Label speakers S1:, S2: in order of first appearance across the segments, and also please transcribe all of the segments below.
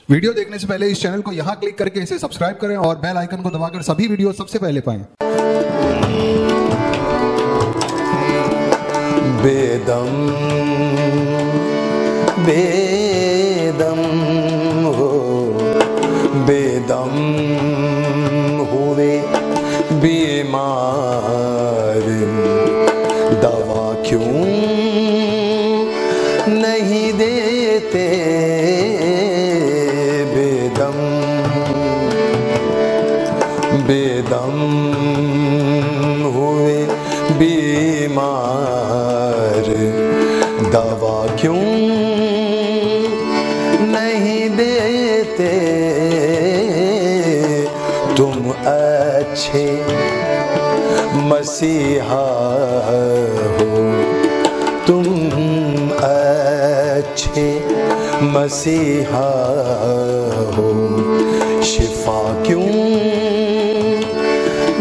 S1: Video देखने से पहले इस चैनल को यहाँ क्लिक करके इसे सब्सक्राइब करें और बेल आइकन को दबाकर सभी वीडियो सबसे पहले पाएं।
S2: बेदम बेदम हो बेदम हुए बीमार, दवा क्यों नहीं देते बेदम बेदम हुए बीमार, दवा क्यों नहीं देते तुम अच्छे मसीहा हो, तुम अच्छे मसीहा हो, शिफा क्यों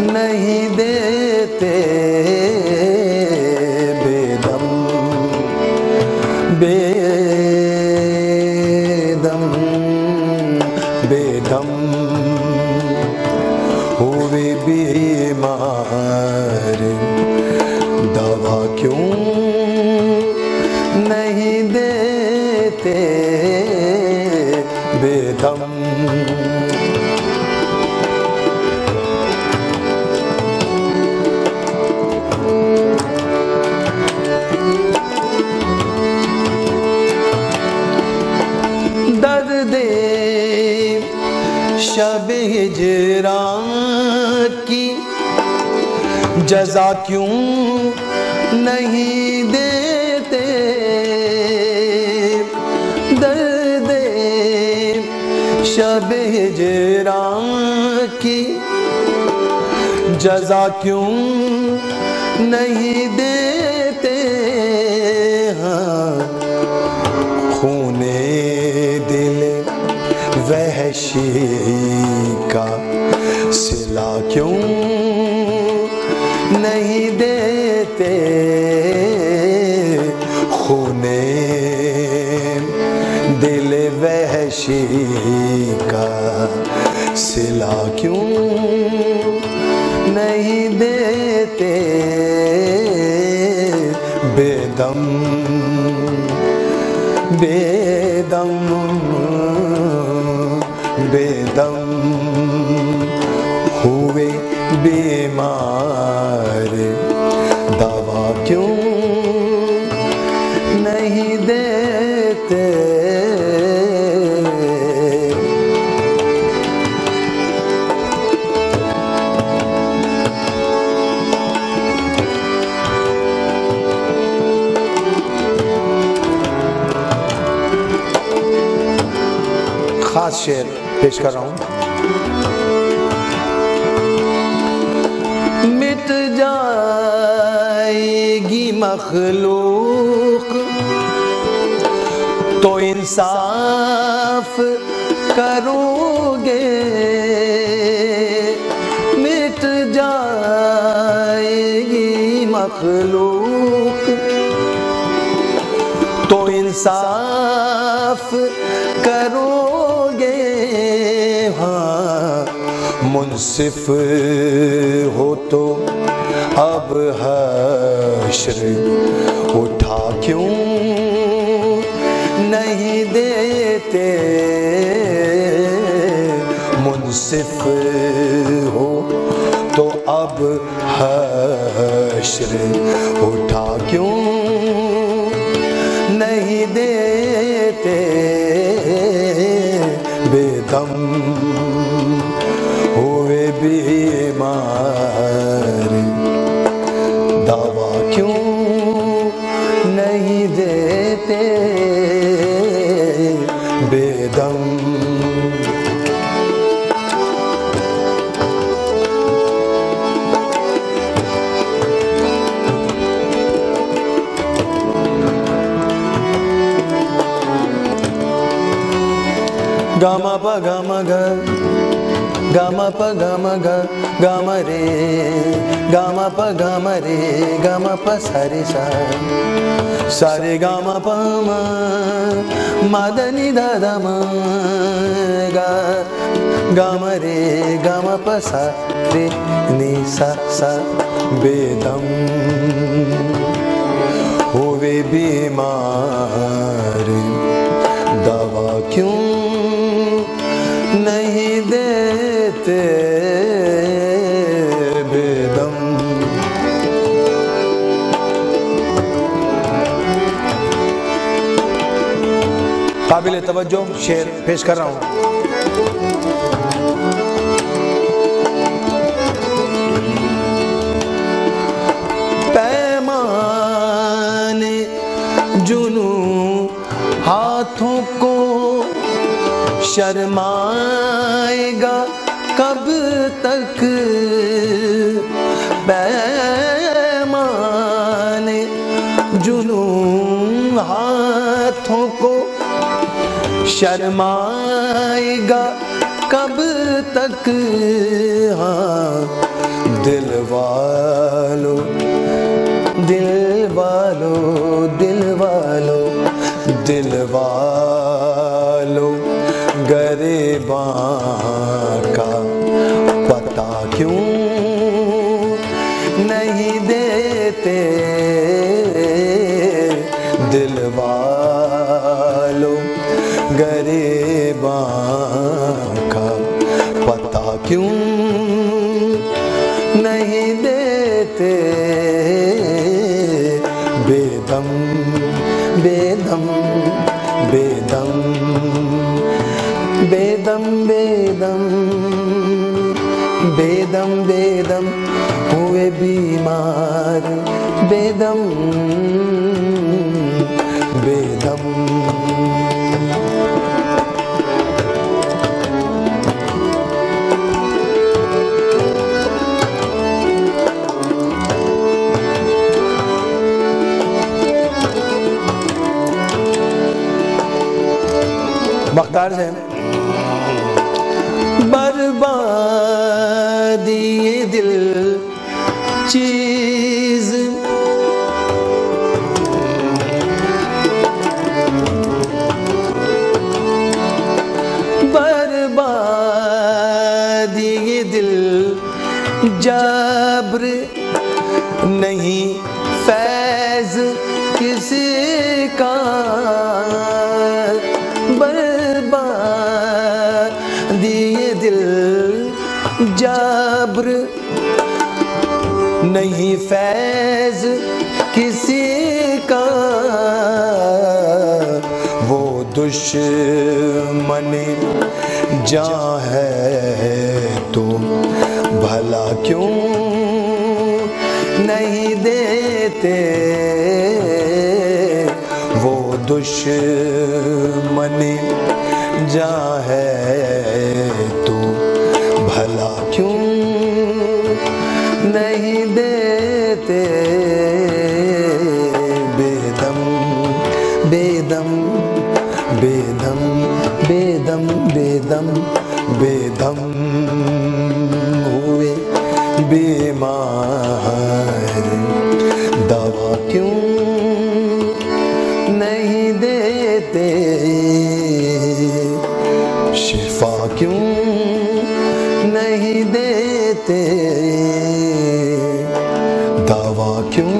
S2: नहीं देते बेदम बेदम बेदम हुए बीमार, दवा क्यों नहीं देते बेदम। दर्द शब हिजरा की जज़ा क्यों नहीं देते, दर्द शब हिजरा की जज़ा क्यों नहीं देते, हाँ खूने दिल वहशी का सिला क्यों नहीं देते, खूने दिल वहशी का सिला क्यों नहीं देते बेदम बेदम बेदम हुए बीमार, दवा क्यों नहीं देते। खास शेर पेश कर रहा हूं। मिट जाएगी मखलूक तो इंसाफ करोगे, मिट जाएगी मखलूक तो इंसाफ करोगे, हाँ मुंसिफ हो तो अब हश्र उठा क्यों नहीं देते, मुंसिफ हो तो अब हश्र उठा क्यों नहीं देते बेदम हुए बीमार, दवा क्यों नहीं देते बेदम। गम प गम ग गम प गम ग गम रे गम प गम रे गम प सरे सा सरे गम प म मदनि द म ग गम रे गम प स रे नि सा सा बेदम होवे बीमार दवा क्यों नहीं देते बेदम। काबिल तवज्जो शेर पेश कर रहा हूं। पैमाने जुनू हाथों को शर्माएगा कब तक, पैमाने जुनू हाथों को शर्माएगा कब तक। हाँ दिल वालों दिल वालों दिल वालों दिल वालों गरीबां का पता क्यों नहीं देते, दिल वालों गरीबां का पता क्यों नहीं देते। बेदम बेदम बेदम बेदम बेदम बेदम बेदम हुए बीमार बेदम बेदम। बख्तार से बर्बादी ये दिल चीज बर्बादी ये दिल जब्र नहीं फैज किसी का, दिए दिल जब्र नहीं फैज किसी का। वो दुश्मन जान है तो भला क्यों नहीं देते, वो दुश्मन जान है तो भला क्यों नहीं देते। बेदम बेदम बेदम बेदम बेदम बेदम हुए बीमार दवा क्यों नहीं देते, शिफा क्यों नहीं देते, दवा क्यों